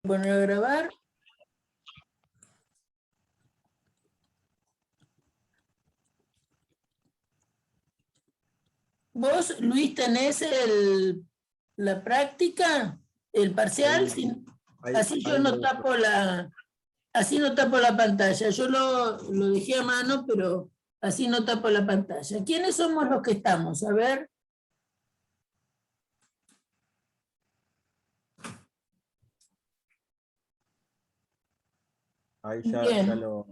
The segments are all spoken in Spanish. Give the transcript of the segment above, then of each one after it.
Poner a grabar. ¿Vos, Luis, tenés la práctica, el parcial? Así yo no tapo así no tapo la pantalla. Yo lo dejé a mano, pero así no tapo la pantalla. ¿Quiénes somos los que estamos? A ver. Ahí ya lo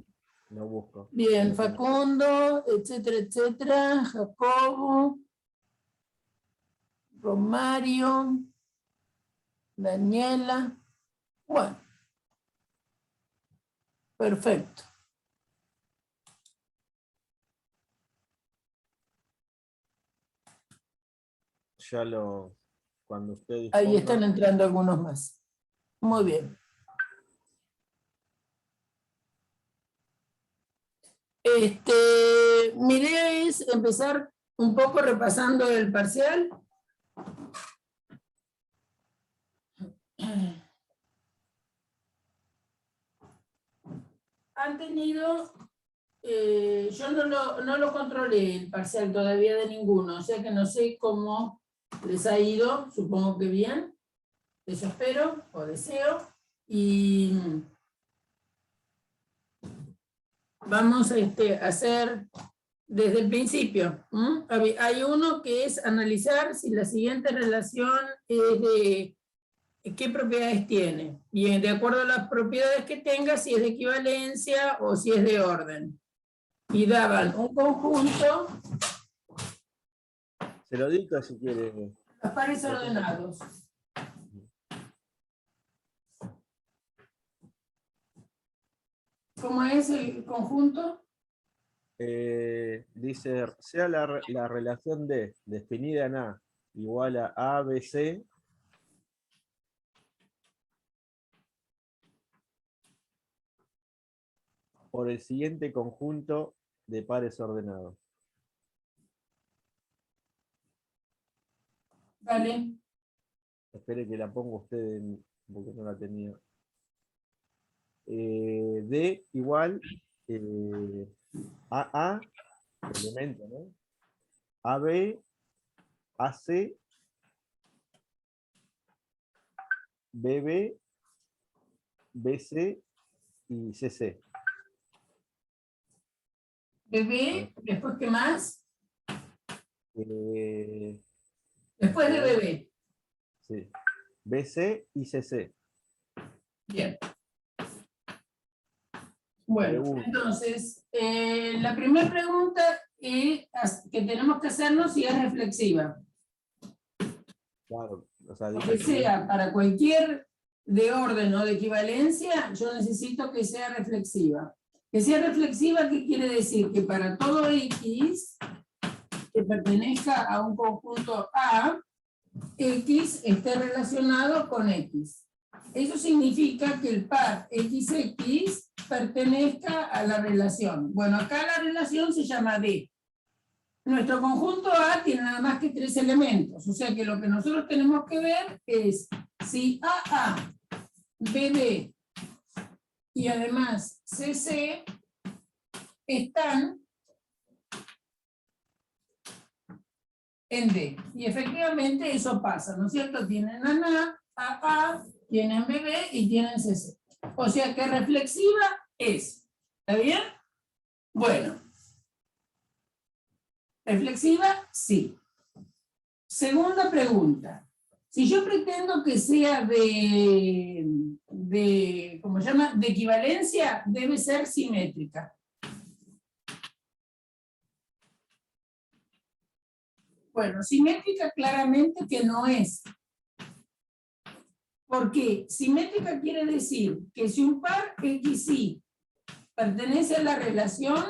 busco. Bien, Facundo, etcétera, etcétera. Jacobo, Romario, Daniela. Bueno, perfecto. Cuando usted disponga. Ahí están entrando algunos más. Muy bien. Mi idea es empezar un poco repasando el parcial. Han tenido, yo no lo controlé el parcial todavía de ninguno, o sea que no sé cómo les ha ido, supongo que bien, eso espero o deseo, y vamos a hacer desde el principio. Hay uno que es analizar si la siguiente relación es de qué propiedades tiene. Bien, de acuerdo a las propiedades que tenga, si es de equivalencia o si es de orden. Y daban un conjunto. Se lo dicto si quiere. Los pares ordenados. ¿Cómo es el conjunto? Dice, sea la relación D definida en A igual a ABC, por el siguiente conjunto de pares ordenados. Vale. Espere que la ponga usted porque no la tenía. D igual AA, elemento, ¿no? AB, AC, BB, BC y CC. Bebé, después ¿qué más? Después de bebé. Sí. BC y CC. Bien. Bueno, entonces, la primera pregunta que tenemos que hacernos si es reflexiva. Claro, o sea, que sea para cualquier de orden o de equivalencia, yo necesito que sea reflexiva. Que sea reflexiva, ¿qué quiere decir? Que para todo X que pertenezca a un conjunto A, X esté relacionado con X. Eso significa que el par XX pertenezca a la relación. Bueno, acá la relación se llama D. Nuestro conjunto A tiene nada más que 3 elementos, o sea que lo que nosotros tenemos que ver es si AA, BB y además CC están en D. Y efectivamente eso pasa, ¿no es cierto? Tienen AA, tienen BB y tienen CC. O sea que reflexiva es. ¿Está bien? Bueno. ¿Reflexiva? Sí. Segunda pregunta. Si yo pretendo que sea ¿cómo se llama? De equivalencia, debe ser simétrica. Bueno, simétrica claramente que no es. Porque simétrica quiere decir que si un par XY pertenece a la relación,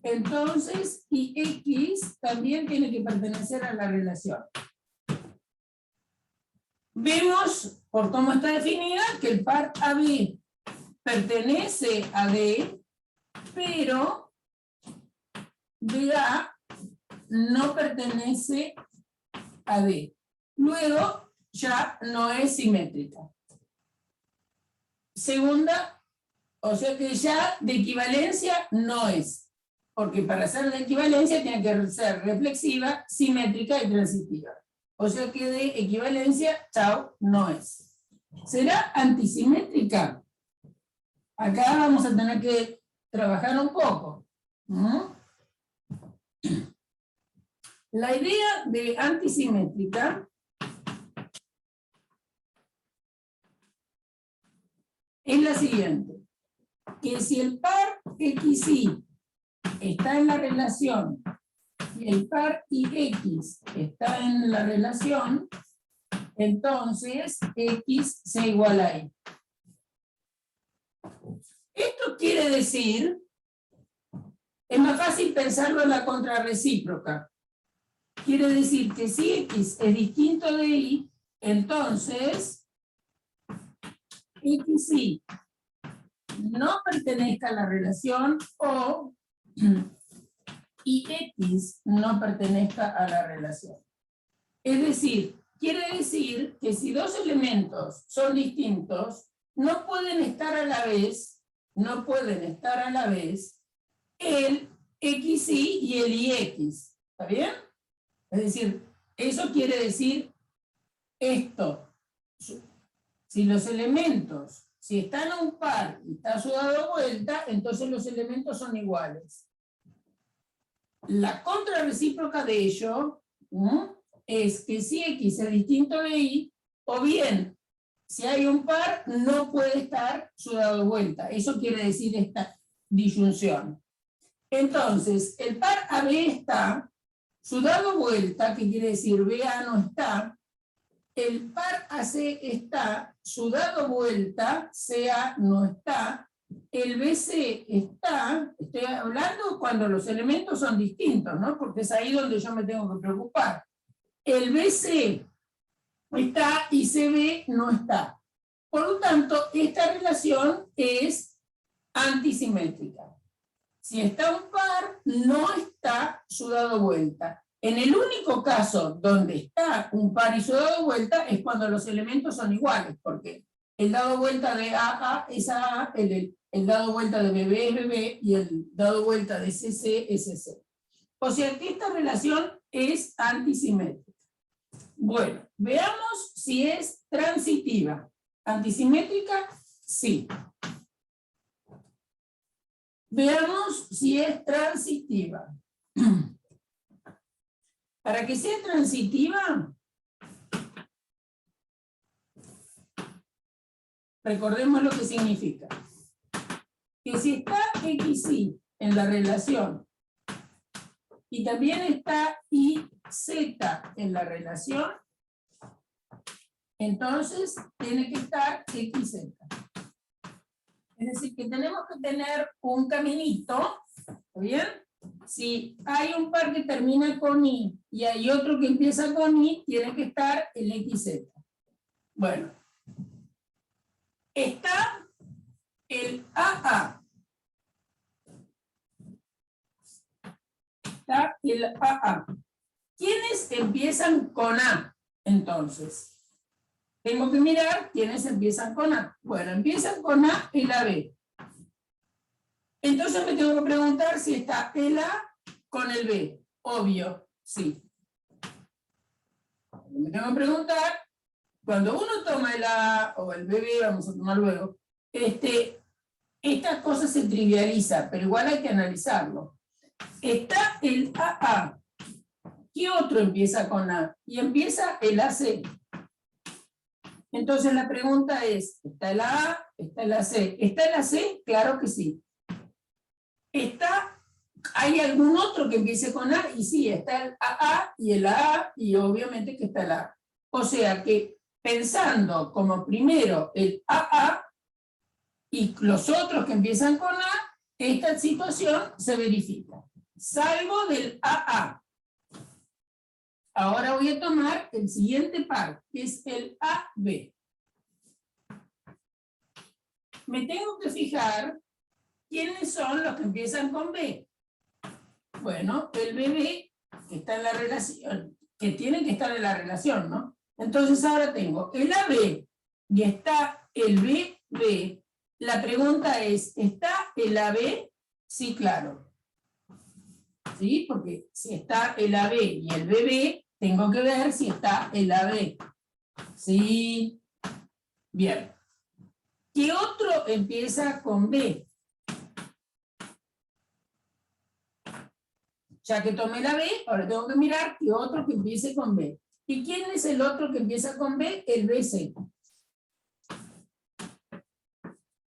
entonces IX también tiene que pertenecer a la relación. Vemos, por cómo está definida, que el par AB pertenece a D, pero BA no pertenece a D. Luego, ya no es simétrica. segunda, o sea que ya de equivalencia no es, porque para ser de equivalencia tiene que ser reflexiva, simétrica y transitiva. O sea que de equivalencia, chao, no es. ¿Será antisimétrica? Acá vamos a tener que trabajar un poco. La idea de antisimétrica es la siguiente, que si el par XY está en la relación y el par IX está en la relación, entonces X se iguala a Y. Esto quiere decir, es más fácil pensarlo en la contrarrecíproca. Quiere decir que si X es distinto de Y, entonces XY no pertenezca a la relación o y X no pertenezca a la relación. Es decir, quiere decir que si dos elementos son distintos, no pueden estar a la vez el XY y el IX. ¿Está bien? Es decir, eso quiere decir esto. Si los elementos, si están a un par y está su dado vuelta, entonces los elementos son iguales. La contrarrecíproca de ello es que si X es distinto de Y, o bien, si hay un par, no puede estar su dado vuelta. Eso quiere decir esta disyunción. Entonces, el par AB está, su dado vuelta, que quiere decir BA no está, el par AC está, su dado vuelta, CA no está, el BC está, estoy hablando cuando los elementos son distintos, ¿no? Porque es ahí donde yo me tengo que preocupar. El BC está y CB no está. Por lo tanto, esta relación es antisimétrica. Si está un par, no está su dado vuelta. En el único caso donde está un par y su dado vuelta es cuando los elementos son iguales, porque el dado vuelta de AA es AA, el dado vuelta de BB es BB y el dado vuelta de CC es CC. O sea que esta relación es antisimétrica. Bueno, veamos si es transitiva. ¿Antisimétrica? Sí. Veamos si es transitiva. Para que sea transitiva, recordemos lo que significa. Que si está XY en la relación y también está YZ en la relación, entonces tiene que estar XZ. Es decir, que tenemos que tener un caminito, ¿está bien? Si hay un par que termina con I y hay otro que empieza con I, tiene que estar el XZ. Bueno, está el AA. Está el AA. ¿Quiénes empiezan con A? Entonces, tengo que mirar quiénes empiezan con A. Bueno, empiezan con A y la B. Entonces me tengo que preguntar si está el A con el B. Obvio, sí. Me tengo que preguntar, cuando uno toma el A o el BB, vamos a tomar luego, estas cosas se trivializan, pero igual hay que analizarlo. Está el AA. ¿Qué otro empieza con A? Y empieza el AC. Entonces la pregunta es, ¿está el A? ¿Está el AC? ¿Está el AC? Claro que sí. ¿Hay algún otro que empiece con A? Y sí, está el AA y el AA, y obviamente que está el A. O sea que pensando como primero el AA y los otros que empiezan con A, esta situación se verifica. Salvo del AA. Ahora voy a tomar el siguiente par, que es el AB. Me tengo que fijar quiénes son los que empiezan con B. Bueno, el BB, que está en la relación, que tienen que estar en la relación, ¿no? Entonces ahora tengo el AB y está el BB, la pregunta es, ¿está el AB? Sí, claro. ¿Sí? Porque si está el AB y el BB, tengo que ver si está el AB. ¿Sí? Bien. ¿Qué otro empieza con B? Ya que tomé la B, ahora tengo que mirar qué otro que empiece con B. ¿Y quién es el otro que empieza con B? El BC.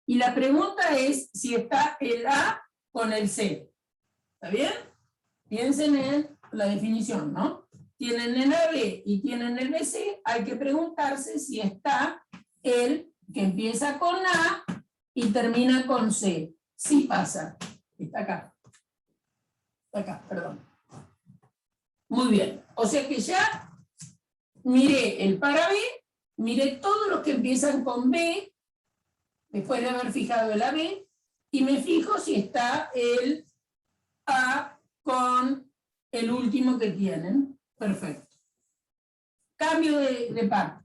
Y la pregunta es si está el A con el C. ¿Está bien? Piensen en la definición, ¿no? Tienen el AB y tienen el BC, hay que preguntarse si está el que empieza con A y termina con C. Sí pasa. Está acá. Está acá, perdón. Muy bien. O sea que ya miré el para B, miré todos los que empiezan con B, después de haber fijado el AB, y me fijo si está el A con el último que tienen. Perfecto. Cambio de par.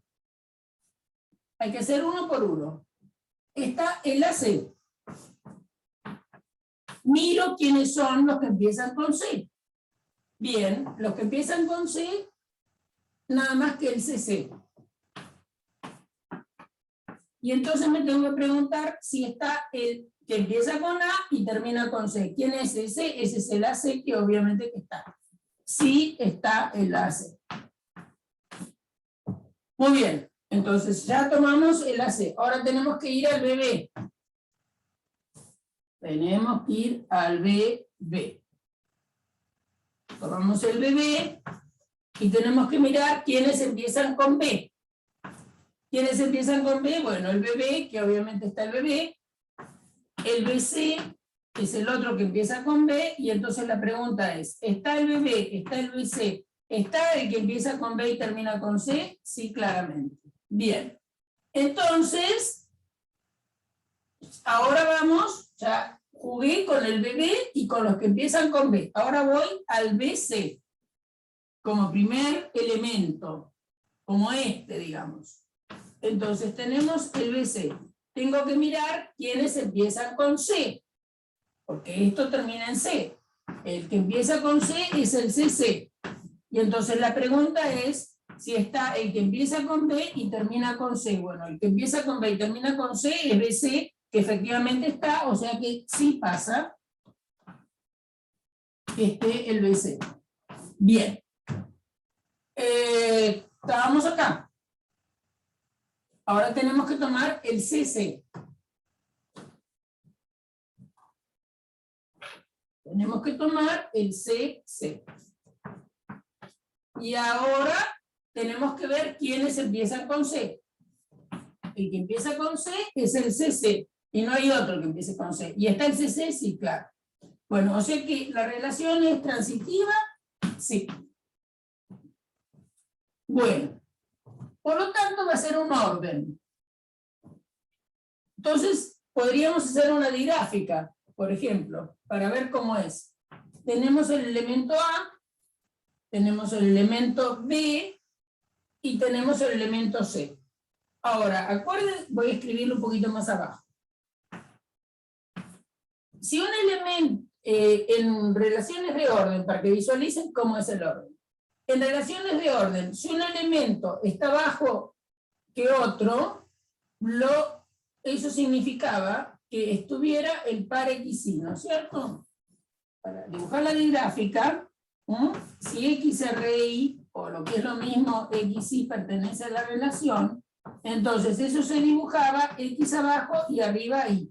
Hay que hacer uno por uno. Está el AC. Miro quiénes son los que empiezan con C. Bien, los que empiezan con C, nada más que el CC. Y entonces me tengo que preguntar si está el que empieza con A y termina con C. ¿Quién es ese? Ese es el AC, que obviamente que está. Sí está el AC. Muy bien, entonces ya tomamos el AC. Ahora tenemos que ir al BB. Tenemos que ir al BB. Tomamos el BB y tenemos que mirar quiénes empiezan con B. ¿Quiénes empiezan con B? Bueno, el BB, que obviamente está el BB, el BC, que es el otro que empieza con B, y entonces la pregunta es, ¿está el BB, está el BC, está el que empieza con B y termina con C? Sí, claramente. Bien. Entonces, ahora vamos, ya jugué con el BB y con los que empiezan con B. Ahora voy al BC, como primer elemento, como este, digamos. Entonces tenemos el BC. Tengo que mirar quiénes empiezan con C, porque esto termina en C. El que empieza con C es el CC. Y entonces la pregunta es si está el que empieza con B y termina con C. Bueno, el que empieza con B y termina con C es BC, que efectivamente está, o sea que sí pasa que esté el BC. Bien. Estábamos acá. Ahora tenemos que tomar el CC. Tenemos que tomar el CC. Y ahora tenemos que ver quiénes empiezan con C. El que empieza con C es el CC. Y no hay otro que empiece con C. ¿Y está el CC? Sí, claro. Bueno, o sea que la relación es transitiva. Sí. Bueno. Por lo tanto, va a ser un orden. Entonces, podríamos hacer una digráfica, por ejemplo, para ver cómo es. Tenemos el elemento A, tenemos el elemento B y tenemos el elemento C. Ahora, acuérdense, voy a escribirlo un poquito más abajo. Si un elemento, en relaciones de orden, para que visualicen cómo es el orden. En relaciones de orden, si un elemento está abajo que otro, eso significaba que estuviera el par XY, ¿no es cierto? Para dibujar la gráfica, si XRI, o lo que es lo mismo, XY pertenece a la relación, entonces eso se dibujaba X abajo y arriba Y.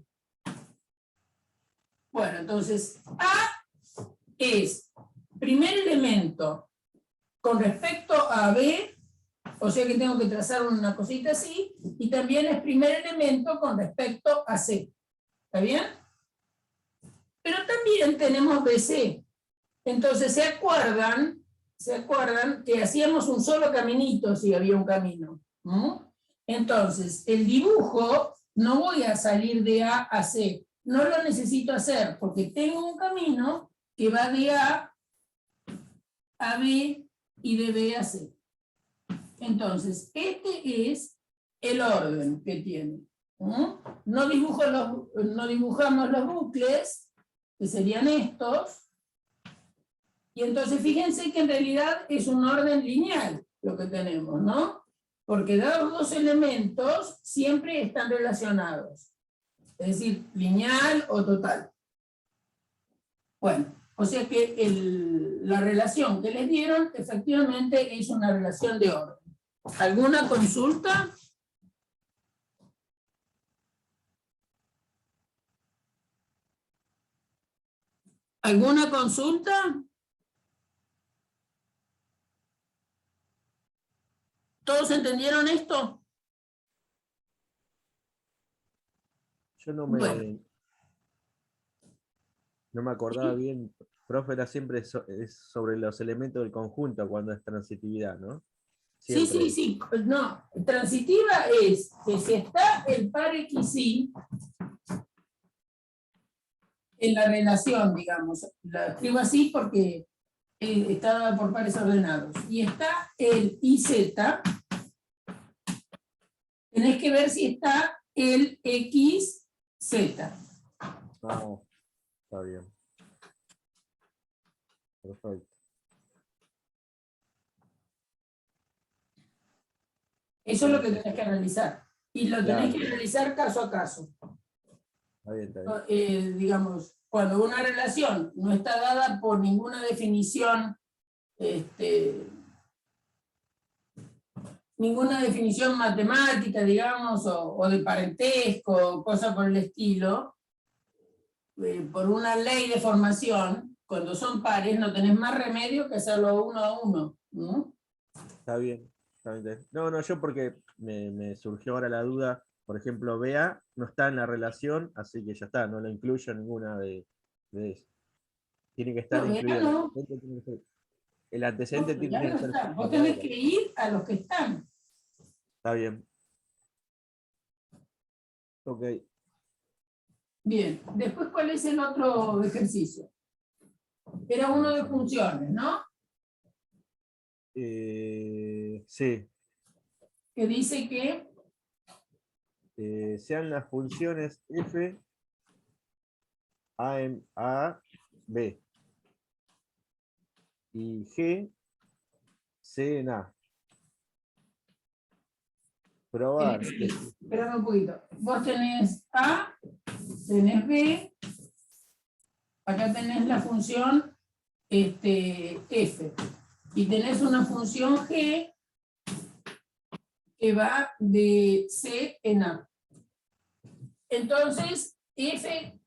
Bueno, entonces A es primer elemento con respecto a B, o sea que tengo que trazar una cosita así, y también es primer elemento con respecto a C. ¿Está bien? Pero también tenemos BC. Entonces, ¿se acuerdan que hacíamos un solo caminito si había un camino? Entonces, el dibujo, no voy a salir de A a C. No lo necesito hacer, porque tengo un camino que va de A a B y de B a C. Entonces, este es el orden que tiene. No dibujamos los bucles, que serían estos, y entonces fíjense que en realidad es un orden lineal lo que tenemos, ¿no? Porque dados dos elementos, siempre están relacionados. Es decir, lineal o total. Bueno, o sea que la relación que les dieron, efectivamente, es una relación de orden. ¿Alguna consulta? ¿Alguna consulta? ¿Todos entendieron esto? Yo Bueno. no me acordaba ¿Sí? bien, profe, era siempre es sobre los elementos del conjunto cuando es transitividad, ¿no? Siempre. Sí. No, transitiva es que si está el par XY en la relación, digamos, la escribo así porque está dada por pares ordenados, y está el IZ, tenés que ver si está el XZ. Ah, está bien. Perfecto. Eso es lo que tenés que analizar. Y lo tenés Claro. que analizar caso a caso. Está bien, está bien. Digamos, cuando una relación no está dada por ninguna definición, ninguna definición matemática, digamos, o de parentesco, cosa por el estilo, por una ley de formación, cuando son pares no tenés más remedio que hacerlo uno a uno, ¿no? Está bien. Está bien. No, yo porque me surgió ahora la duda, por ejemplo, BA no está en la relación, así que ya está, no lo incluyo en ninguna de eso. Tiene que estar No, ya incluido. no, El antecedente ya tiene que no ser está. Vos tenés verdadero. que ir a los que están. Está bien. Ok. Bien, después, ¿cuál es el otro ejercicio? Era uno de funciones, ¿no? Sí. Que dice que Sean las funciones f a en a, b y g c en a. Probar que espérame un poquito. Vos tenés A, tenés B, acá tenés la función f, y tenés una función g que va de c en a. Entonces, f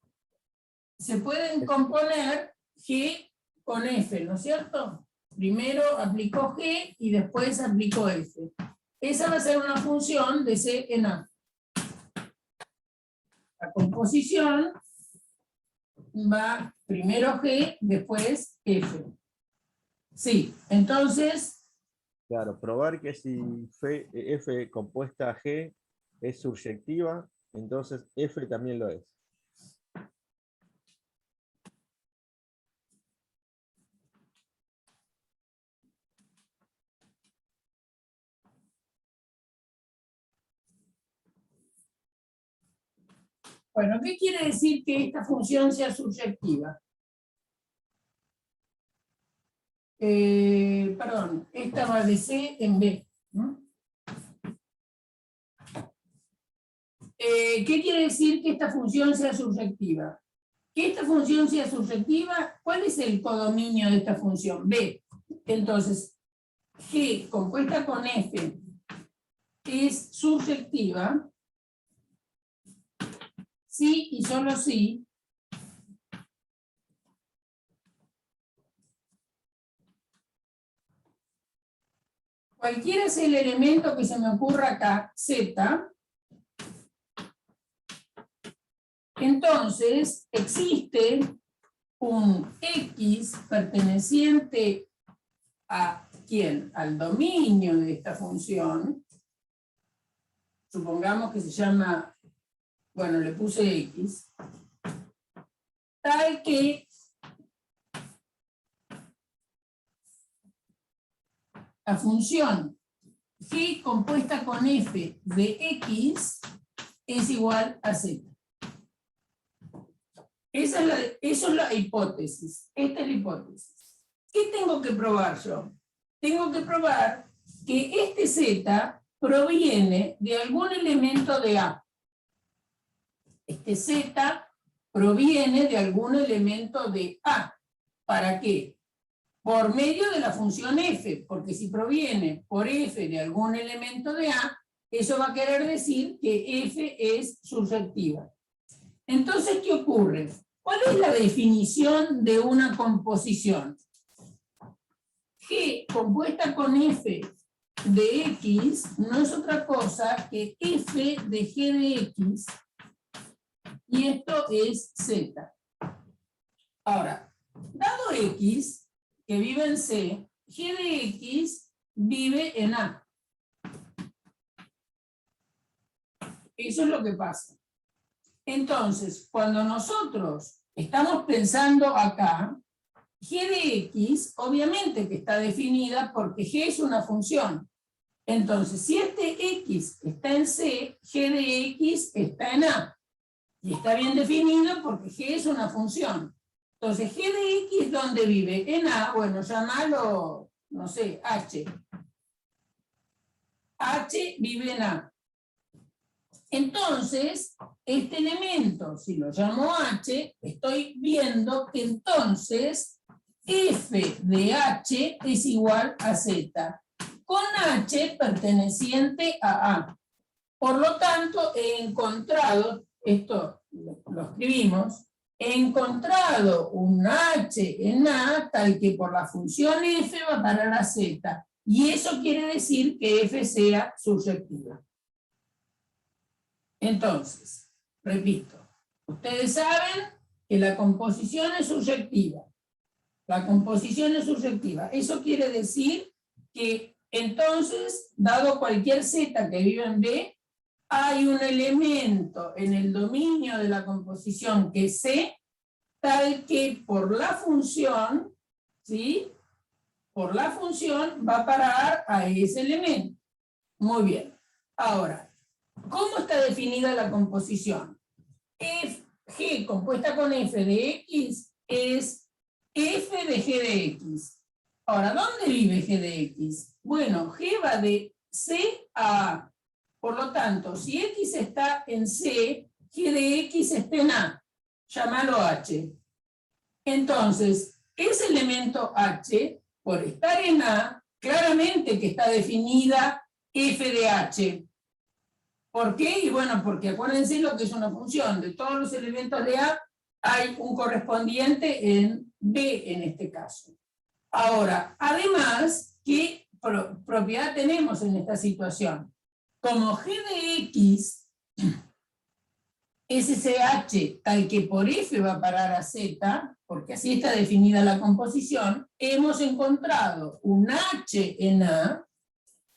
se pueden componer g con f, ¿no es cierto? Primero aplicó g y después aplicó f. Esa va a ser una función de c en a. La composición va primero g, después f. Sí, entonces, claro, probar que si f compuesta g es surjectiva, entonces f también lo es. bueno, ¿qué quiere decir que esta función sea surjectiva? Perdón, esta va de C en B, ¿no? ¿Qué quiere decir que esta función sea surjectiva? Que esta función sea surjectiva, ¿cuál es el codominio de esta función? B. Entonces, G compuesta con F es surjectiva si y solo si cualquiera sea el elemento que se me ocurra acá, Z, entonces existe un X perteneciente a ¿quién? Al dominio de esta función, supongamos que se llama, bueno, le puse X, tal que la función G compuesta con F de X es igual a Z. Eso es la hipótesis. Esta es la hipótesis. ¿Qué tengo que probar yo? Tengo que probar que este Z proviene de algún elemento de A. Este Z proviene de algún elemento de A. ¿Para qué? Por medio de la función f, porque si proviene por f de algún elemento de A, eso va a querer decir que f es surjectiva. Entonces, ¿qué ocurre? ¿Cuál es la definición de una composición? G compuesta con f de x no es otra cosa que f de g de x, y esto es z. Ahora, dado x, que vive en C, g de x vive en A. Eso es lo que pasa. Entonces, cuando nosotros estamos pensando acá, g de x, obviamente que está definida porque g es una función. Entonces, si este x está en C, g de x está en A. Y está bien definido porque g es una función. Entonces, g de x, ¿dónde vive? En A, bueno, llamalo, no sé, h. H vive en A. Entonces, este elemento, si lo llamo h, estoy viendo que entonces f de h es igual a z, con h perteneciente a A. Por lo tanto, he encontrado, esto lo escribimos, he encontrado un h en A tal que por la función f va a parar a z. Y eso quiere decir que f sea surjectiva. Entonces, repito, ustedes saben que la composición es surjectiva. La composición es surjectiva. Eso quiere decir que entonces, dado cualquier z que viva en B, hay un elemento en el dominio de la composición que es C, tal que por la función, ¿sí? Por la función va a parar a ese elemento. Muy bien. Ahora, ¿cómo está definida la composición? G compuesta con f de x es f de g de x. Ahora, ¿dónde vive g de x? Bueno, g va de C a A. Por lo tanto, si x está en C, g de x está en A. Llámalo h. Entonces, ese elemento h, por estar en A, claramente que está definida f de h. ¿Por qué? Y bueno, porque acuérdense lo que es una función. De todos los elementos de A, hay un correspondiente en B en este caso. Ahora, además, ¿qué propiedad tenemos en esta situación? Como g de x es ese h tal que por f va a parar a z, porque así está definida la composición, hemos encontrado un h en A.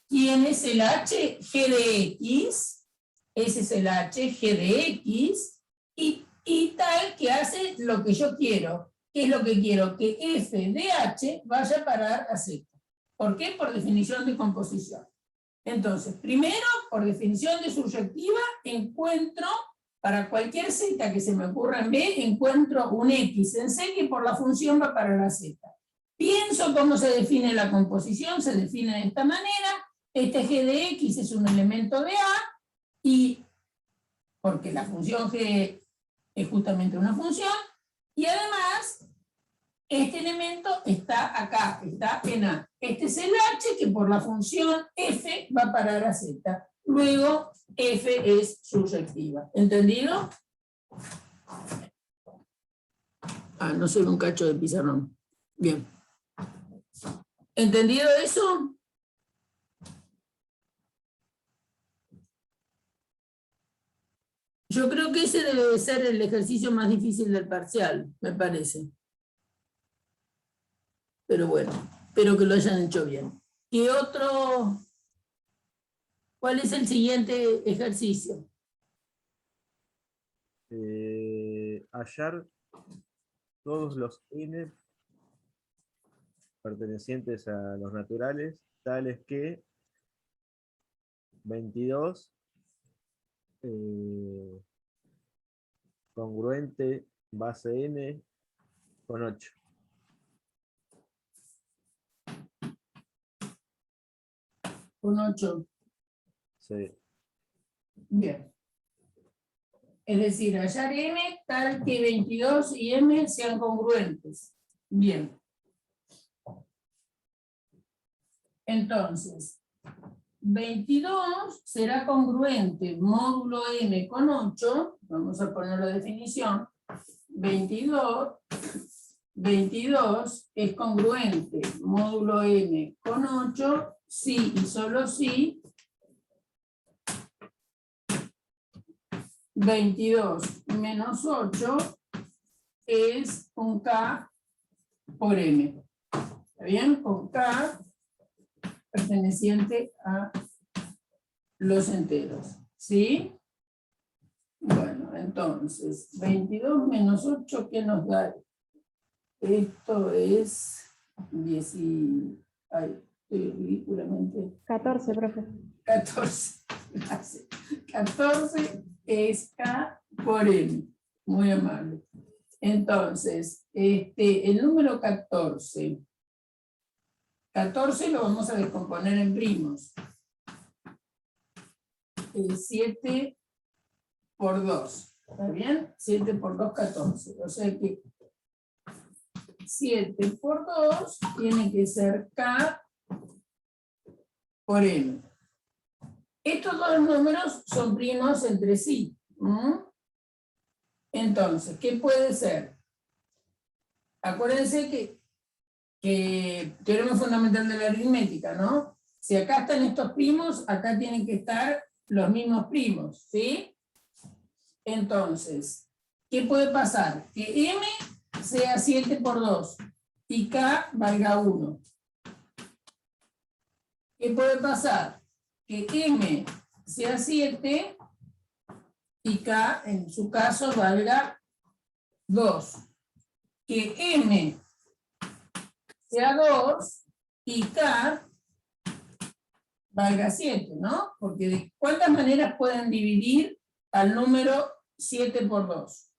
¿Quién es el h? G de x. Ese es el h, g de x, y tal que hace lo que yo quiero. ¿Qué es lo que quiero? Que f de h vaya a parar a z. ¿Por qué? Por definición de composición. Entonces, primero, por definición de surjectiva, encuentro, para cualquier z que se me ocurra en B, encuentro un x en C que por la función va a parar a z. Pienso cómo se define la composición, se define de esta manera. Este g de x es un elemento de A, y porque la función g es justamente una función, y además este elemento está acá, está en A. Este es el h que por la función f va a parar a z. Luego f es surjectiva. ¿Entendido? Ah, no soy un cacho de pizarrón. Bien. ¿Entendido eso? Yo creo que ese debe ser el ejercicio más difícil del parcial, me parece. Pero bueno, espero que lo hayan hecho bien. ¿Qué otro? ¿Cuál es el siguiente ejercicio? Hallar todos los n pertenecientes a los naturales, tales que 22 congruente base n con 8. Con 8. Sí. Bien. Es decir, hallar m tal que 22 y m sean congruentes. Bien. Entonces, 22 será congruente módulo m con 8. Vamos a poner la definición. 22 es congruente módulo m con 8 si y solo si 22 menos 8 es un K por M. ¿Está bien? Con K perteneciente a los enteros. ¿Sí? Bueno, entonces, 22 menos 8, ¿qué nos da? Esto es 10 y... Ay, estoy ridículamente... 14, profe. 14. Gracias. 14 es K por M. Muy amable. Entonces, el número 14. 14 lo vamos a descomponer en primos. 7 por 2. ¿Está bien? 7 por 2, 14. O sea que 7 por 2 tiene que ser K por M. Estos dos números son primos entre sí. Entonces, ¿qué puede ser? Acuérdense que teorema fundamental de la aritmética, ¿no? Si acá están estos primos, acá tienen que estar los mismos primos, ¿sí? Entonces, ¿qué puede pasar? Que M sea 7 por 2 y K valga 1. ¿Qué puede pasar? Que M sea 7 y K, en su caso, valga 2. Que M sea 2 y K valga 7, ¿no? Porque ¿de cuántas maneras pueden dividir al número 7 por 2?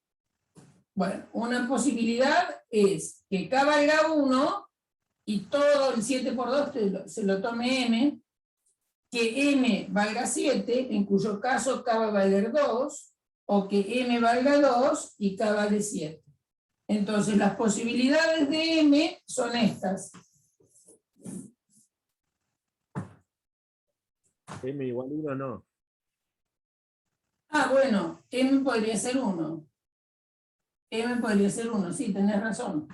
Bueno, una posibilidad es que K valga 1 y todo el 7 por 2 se lo tome M, que M valga 7, en cuyo caso K va a valer 2, o que M valga 2 y K vale 7. Entonces las posibilidades de M son estas. M igual 1 no. Ah, bueno, M podría ser 1. M podría ser 1, sí, tenés razón.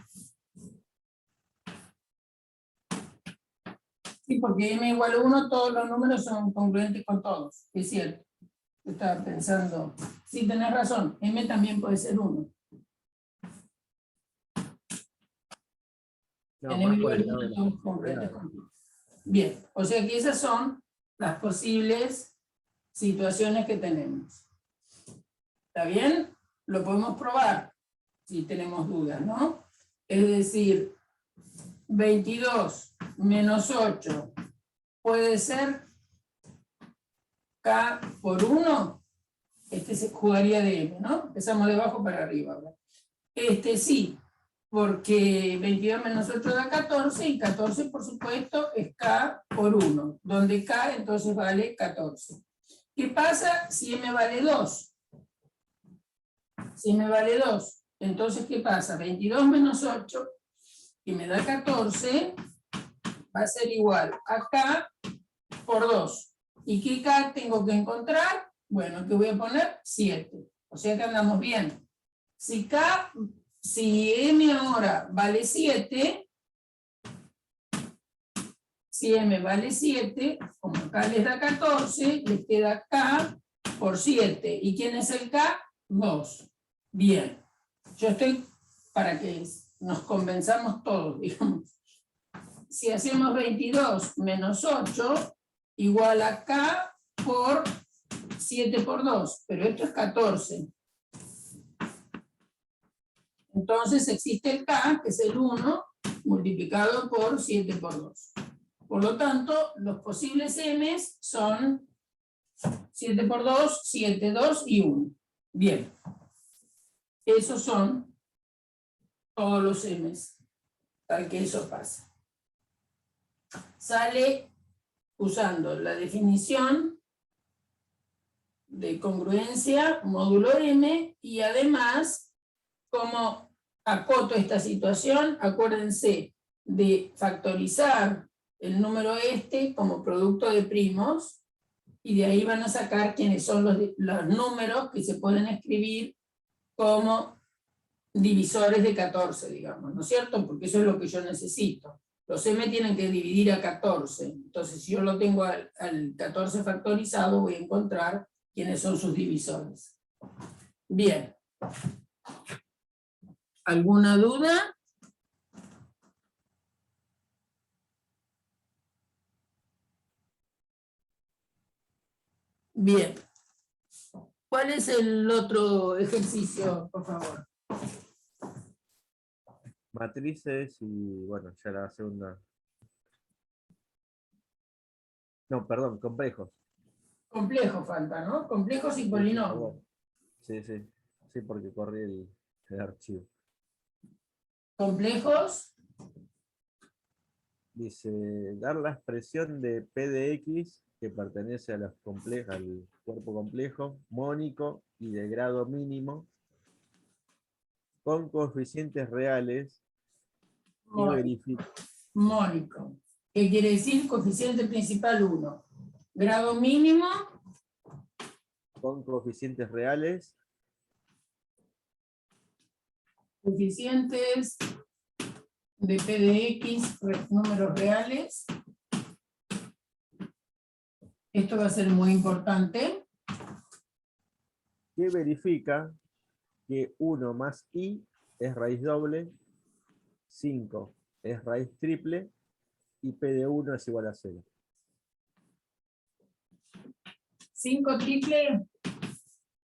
Sí, porque M igual a 1, todos los números son congruentes con todos, es cierto. Yo estaba pensando, sí, tenés razón, M también puede ser 1. No, En M más por igual el a lado de 1 la son congruentes posibilidad. con todos. Bien, o sea que esas son las posibles situaciones que tenemos. ¿Está bien? Lo podemos probar si tenemos dudas, ¿no? Es decir, 22 menos 8 puede ser K por 1. Se jugaría de M, ¿no? Empezamos de abajo para arriba. Sí, porque 22 menos 8 da 14 y 14 por supuesto es K por 1, donde K entonces vale 14. ¿Qué pasa si M vale 2? Si M vale 2, entonces ¿qué pasa? 22 menos 8, que me da 14, va a ser igual a K por 2. ¿Y qué K tengo que encontrar? Bueno, que voy a poner 7. O sea que andamos bien. Si M ahora vale 7, si M vale 7, como acá les da 14, les queda K por 7. ¿Y quién es el K? 2. Bien. Yo estoy para que nos convenzamos todos, digamos. Si hacemos 22 menos 8, igual a K por 7 por 2, pero esto es 14. Entonces existe el K, que es el 1, multiplicado por 7 por 2. Por lo tanto, los posibles M son 7 por 2, 7, 2 y 1. Bien. Esos son todos los m's, tal que eso pasa. Sale usando la definición de congruencia, módulo m, y además, como acoto esta situación, acuérdense de factorizar el número como producto de primos, y de ahí van a sacar quiénes son los números que se pueden escribir como divisores de 14, digamos, ¿no es cierto? Porque eso es lo que yo necesito. Los m tienen que dividir a 14, entonces si yo lo tengo al 14 factorizado, voy a encontrar quiénes son sus divisores. Bien. ¿Alguna duda? Bien. ¿Cuál es el otro ejercicio, por favor? Matrices y, bueno, ya la segunda. No, perdón, complejos. Complejos falta, ¿no? Complejos y polinomios. Sí, sí. Sí, porque corrí el archivo. Complejos. Dice, dar la expresión de P de X que pertenece a al cuerpo complejo, mónico y de grado mínimo, con coeficientes reales y verifica. Mónico. ¿Qué quiere decir? Coeficiente principal 1. Grado mínimo. Con coeficientes reales. Coeficientes de P de X, números reales. Esto va a ser muy importante. Que verifica que 1 más i es raíz doble, 5 es raíz triple, y P de 1 es igual a 0. 5 triple.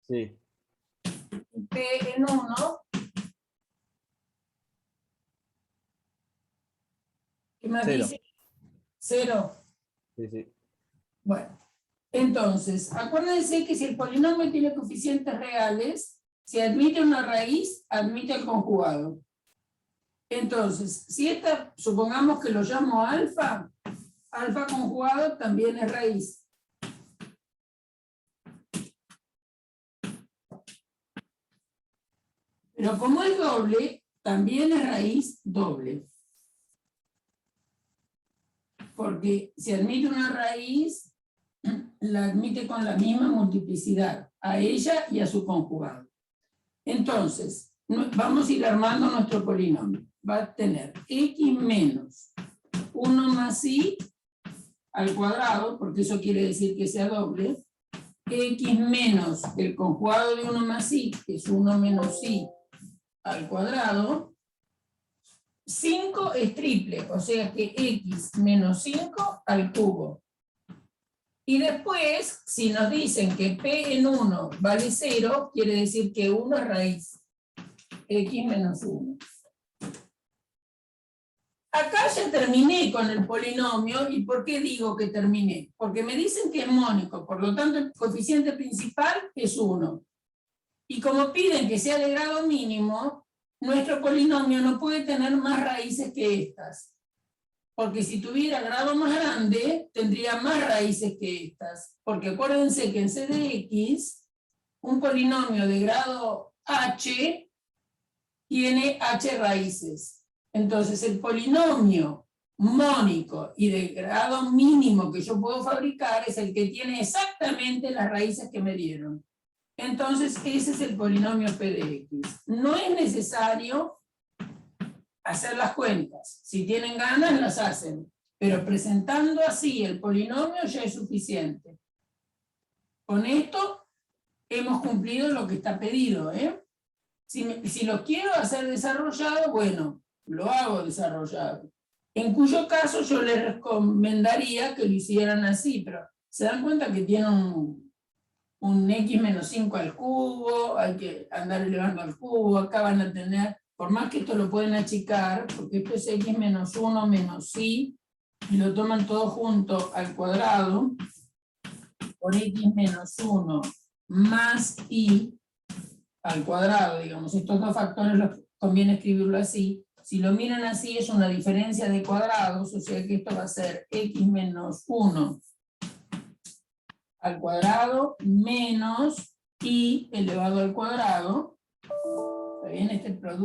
Sí. P en 1. ¿Qué más 0. dice? 0. Sí, sí. Bueno, entonces, acuérdense que si el polinomio tiene coeficientes reales, si admite una raíz, admite el conjugado. Entonces, si esta, supongamos que lo llamo alfa, alfa conjugado también es raíz. Pero como es doble, también es raíz doble. Porque si admite una raíz, la admite con la misma multiplicidad, a ella y a su conjugado. Entonces, vamos a ir armando nuestro polinomio. Va a tener x menos 1 más i al cuadrado, porque eso quiere decir que sea doble, x menos el conjugado de 1 más i, que es 1 menos i al cuadrado. 5 es triple, o sea que x menos 5 al cubo. Y después, si nos dicen que p en 1 vale 0, quiere decir que 1 es raíz. X menos 1. Acá ya terminé con el polinomio. ¿Y por qué digo que terminé? Porque me dicen que es mónico, por lo tanto el coeficiente principal es 1. Y como piden que sea de grado mínimo, nuestro polinomio no puede tener más raíces que estas. Porque si tuviera grado más grande, tendría más raíces que estas. Porque acuérdense que en C de X, un polinomio de grado h tiene h raíces. Entonces el polinomio mónico y de grado mínimo que yo puedo fabricar es el que tiene exactamente las raíces que me dieron. Entonces ese es el polinomio P de X. No es necesario hacer las cuentas. Si tienen ganas, las hacen. Pero presentando así el polinomio ya es suficiente. Con esto hemos cumplido lo que está pedido, ¿eh? Si lo quiero hacer desarrollado, bueno, lo hago desarrollado. En cuyo caso yo les recomendaría que lo hicieran así, pero se dan cuenta que tiene un x menos 5 al cubo, hay que andar elevando al cubo, acá van a tener, por más que esto lo pueden achicar, porque esto es x menos 1 menos i, y lo toman todo junto al cuadrado, por x menos 1 más y al cuadrado, digamos, estos dos factores los conviene escribirlo así. Si lo miran así es una diferencia de cuadrados, o sea que esto va a ser x menos 1 al cuadrado menos y elevado al cuadrado. ¿Está bien? Este producto